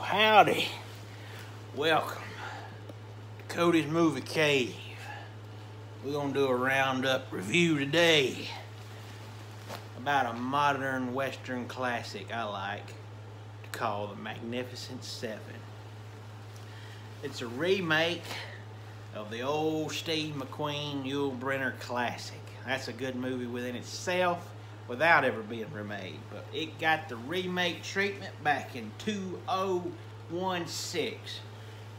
Howdy. Welcome to Cody's Movie Cave. We're going to do a roundup review today about a modern Western classic I like to call The Magnificent Seven. It's a remake of the old Steve McQueen Yul Brynner classic. That's a good movie within itself without ever being remade, but it got the remake treatment back in 2016.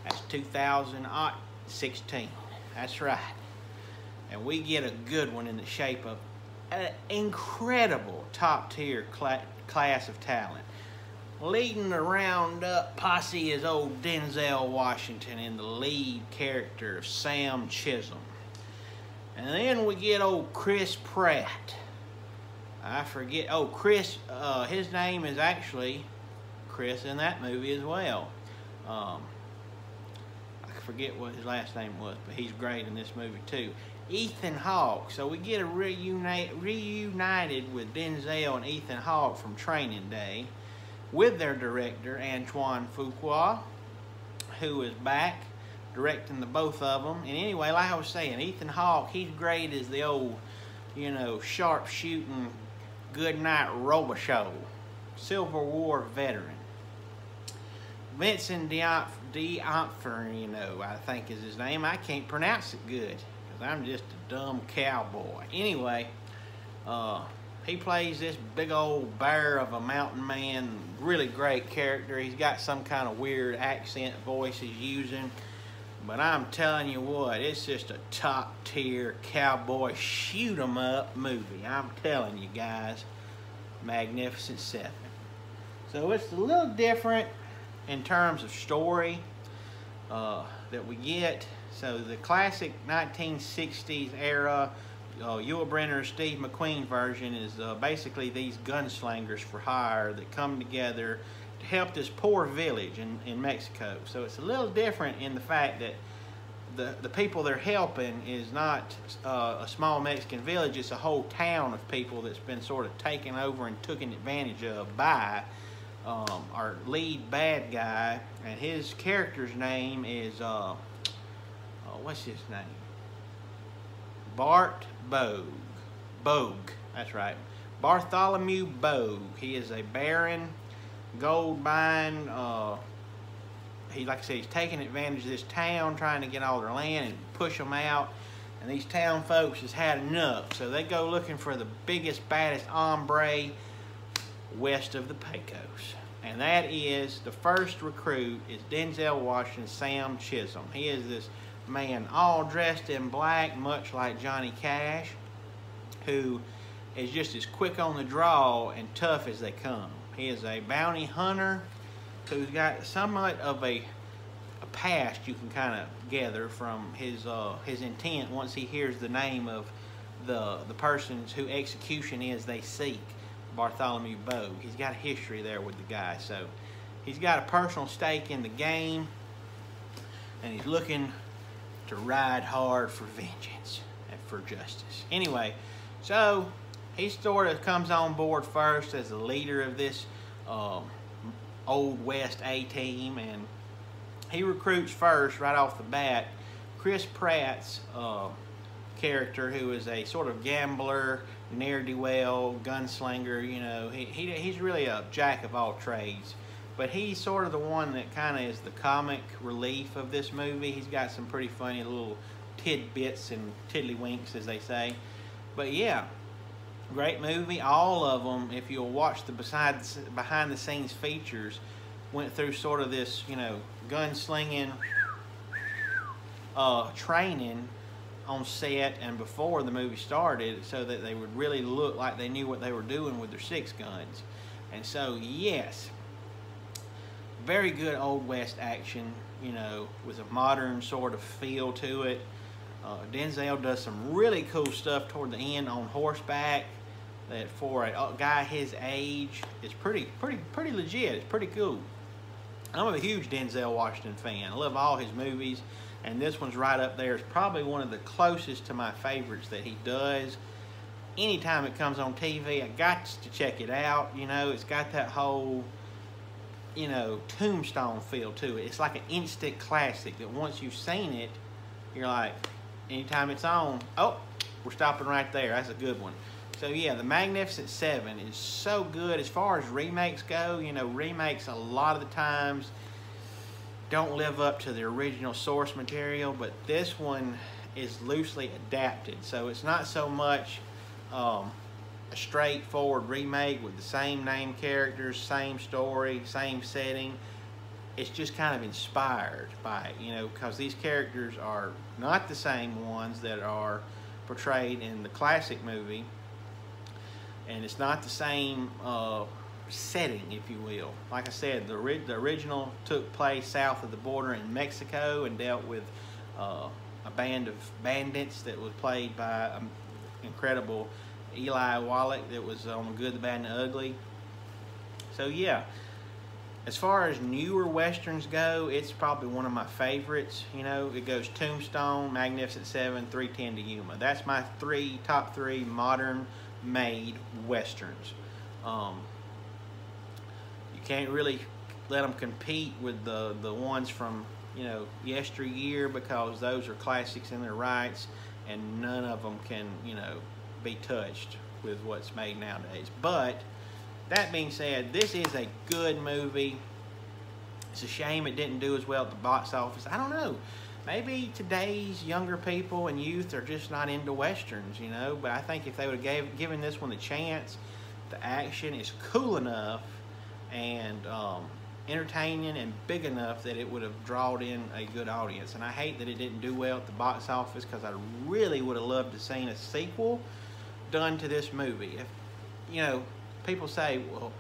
That's 2016. That's right. And we get a good one in the shape of an incredible top-tier class of talent. Leading the roundup posse is old Denzel Washington in the lead character of Sam Chisholm. And then we get old Chris Pratt. I forget, Chris, his name is actually Chris in that movie as well. I forget what his last name was, but he's great in this movie too. Ethan Hawke. So we get a reunited with Denzel and Ethan Hawke from Training Day with their director, Antoine Fuqua, who is back directing the both of them. And anyway, like I was saying, Ethan Hawke, he's great as the old, sharp-shooting, goodnight Robichaux, Civil War veteran. Vincent D'Onofrio, I think is his name. I can't pronounce it good because I'm just a dumb cowboy. Anyway, he plays this big old bear of a mountain man. Really great character. He's got some kind of weird accent voice he's using. But I'm telling you what, it's just a top-tier cowboy shoot-'em-up movie. I'm telling you guys, Magnificent Seven. So it's a little different in terms of story that we get. So the classic 1960s era Yul Brynner, Steve McQueen version is basically these gunslingers for hire that come together to help this poor village in Mexico. So it's a little different in the fact that the people they're helping is not a small Mexican village, it's a whole town of people that's been sort of taken over and taken advantage of by our lead bad guy, and his character's name is, what's his name? Bart Bogue, that's right. Bartholomew Bogue. He is a baron, gold mine. Like I said, he's taking advantage of this town, trying to get all their land and push them out. And these town folks has had enough, so they go looking for the biggest, baddest hombre west of the Pecos. And that is, the first recruit is Denzel Washington, Sam Chisholm. He is this man all dressed in black, much like Johnny Cash, who is just as quick on the draw and tough as they come. He is a bounty hunter who's got somewhat of a past you can kind of gather from his intent once he hears the name of the persons whose execution is they seek, Bartholomew Bogue. He's got a history there with the guy, so he's got a personal stake in the game, and he's looking to ride hard for vengeance and for justice. Anyway, so he sort of comes on board first as the leader of this Old West A-team, and he recruits first right off the bat Chris Pratt's character, who is a sort of gambler, ne'er-do-well, gunslinger. He's really a jack of all trades, but he's sort of the one that kind of is the comic relief of this movie. He's got some pretty funny little tidbits and tiddlywinks, as they say. But yeah, great movie. All of them, if you'll watch the behind-the-scenes features, went through sort of this, gunslinging training on set and before the movie started, so that they would really look like they knew what they were doing with their six guns. And so, yes, very good Old West action, with a modern sort of feel to it. Denzel does some really cool stuff toward the end on horseback that for a guy his age is pretty legit. It's pretty cool. I'm a huge Denzel Washington fan. I love all his movies, and this one's right up there. It's probably one of the closest to my favorites that he does. anytime it comes on TV, I got to check it out. You know, it's got that whole you know, Tombstone feel to it. It's like an instant classic that once you've seen it, you're like, anytime it's on, oh, we're stopping right there. That's a good one. So yeah, The Magnificent Seven is so good. As far as remakes go, you know, remakes a lot of the times don't live up to the original source material, but this one is loosely adapted. So it's not so much a straightforward remake with the same name characters, same story, same setting. It's just kind of inspired by it, you know, because these characters are not the same ones that are portrayed in the classic movie, and it's not the same setting, if you will. Like I said, the original took place south of the border in Mexico and dealt with a band of bandits that was played by an incredible Eli Wallach that was on The Good, the Bad, and the Ugly. So yeah, as far as newer westerns go, it's probably one of my favorites. You know, it goes Tombstone, Magnificent Seven, 3:10 to Yuma. That's my top three modern made westerns. You can't really let them compete with the ones from, you know, yesteryear, because those are classics in their rights, and none of them can, you know, be touched with what's made nowadays. But that being said, this is a good movie. It's a shame it didn't do as well at the box office. I don't know. Maybe today's younger people and youth are just not into westerns, you know. But I think if they would have given this one a chance, the action is cool enough and entertaining and big enough that it would have drawn in a good audience. And I hate that it didn't do well at the box office, because I really would have loved to seen a sequel done to this movie. If, you know, people say, well,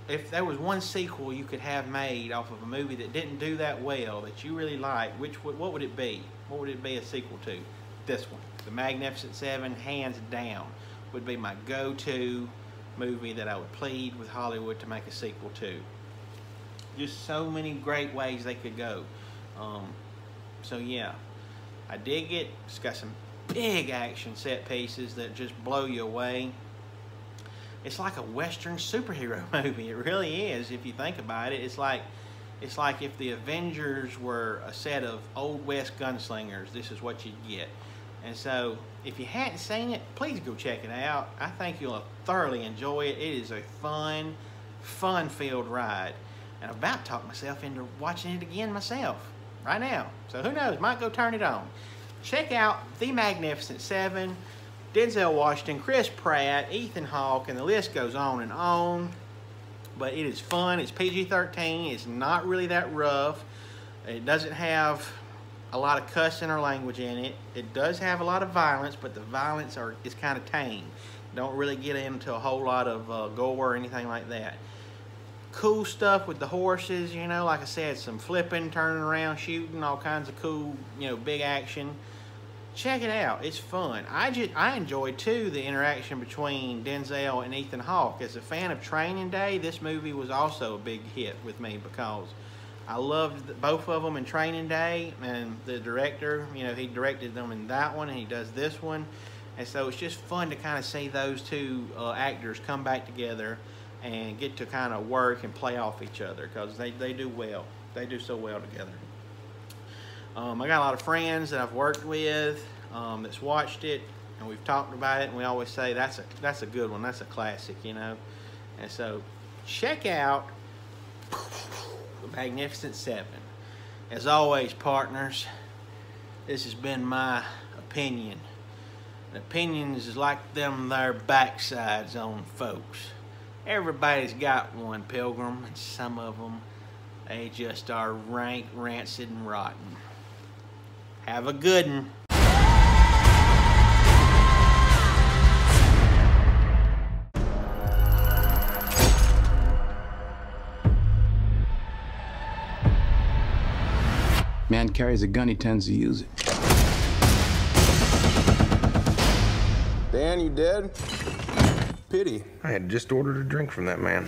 if there was one sequel you could have made off of a movie that didn't do that well, that you really like, what would it be? What would it be a sequel to? This one. The Magnificent Seven, hands down, would be my go-to movie that I would plead with Hollywood to make a sequel to. Just so many great ways they could go. So yeah, I dig it. It's got some big action set pieces that just blow you away. It's like a Western superhero movie. It really is, if you think about it. It's like if the Avengers were a set of Old West gunslingers, this is what you'd get. And so, if you hadn't seen it, please go check it out. I think you'll thoroughly enjoy it. It is a fun-filled ride. And I'm about to talk myself into watching it again myself right now. So who knows, might go turn it on. Check out The Magnificent Seven. Denzel Washington, Chris Pratt, Ethan Hawke, and the list goes on and on. But it is fun. It's PG-13. It's not really that rough. It doesn't have a lot of cussing or language in it. It does have a lot of violence, but the violence is kind of tame. Don't really get into a whole lot of gore or anything like that. Cool stuff with the horses, you know, like I said, some flipping, turning around, shooting, all kinds of cool, you know, big action. Check it out. It's fun. I enjoyed, too, the interaction between Denzel and Ethan Hawke. As a fan of Training Day, this movie was also a big hit with me, because I loved both of them in Training Day, and the director, you know, he directed them in that one, and he does this one. And so it's just fun to kind of see those two actors come back together and get to kind of work and play off each other, because they do well. They do so well together. I got a lot of friends that I've worked with that's watched it, and we've talked about it, and we always say that's a good one, that's a classic, you know. And so check out The Magnificent Seven. As always, partners, this has been my opinion. And opinions is like them there backsides on folks. Everybody's got one, Pilgrim, and some of them, they just are rank, rancid, and rotten. Have a good one. Man carries a gun, he tends to use it. Dan, you dead? Pity. I had just ordered a drink from that man.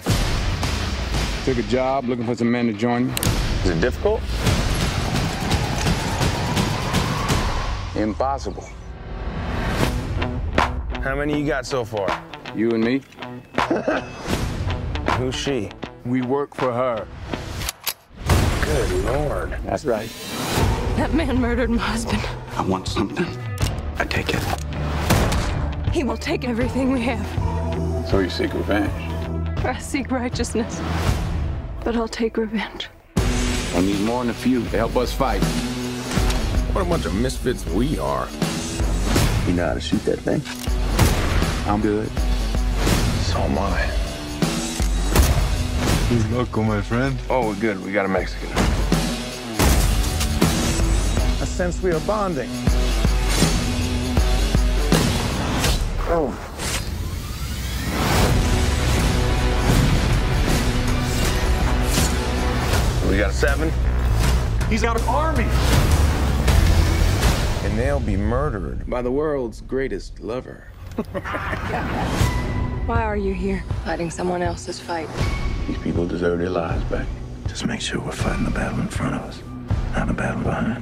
Took a job looking for some men to join me. Is it difficult? Impossible. How many you got so far? You and me, Who's she? we work for her. Good Lord. That's right. That man murdered my husband. I want something. I take it. He will take everything we have. So you seek revenge? I seek righteousness, but I'll take revenge. I need more than a few to help us fight. What a bunch of misfits we are. You know how to shoot that thing? I'm good. So am I. He's local, my friend. Oh, we're good. We got a Mexican. I sense we are bonding. Oh. We got a 7. He's got an army. And they'll be murdered. By the world's greatest lover. Why are you here? Fighting someone else's fight. These people deserve their lives back. Just make sure we're fighting the battle in front of us, not the battle behind.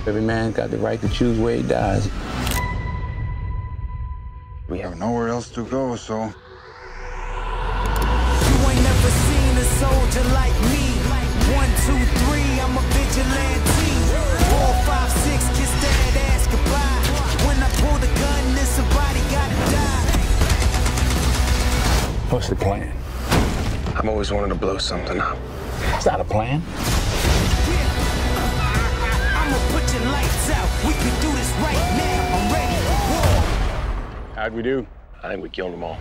Every man's got the right to choose where he dies. We have nowhere else to go, so... You ain't never seen a soldier like me. 1, 2, 3, I'm a vigilante. 4, 5, 6, kiss that ass goodbye. When I pull the gun, then somebody gotta die. What's the plan? I've always wanted to blow something up. It's not a plan. I'ma put your lights out. We can do this right now. I'm ready. War. How'd we do? I think we killed them all.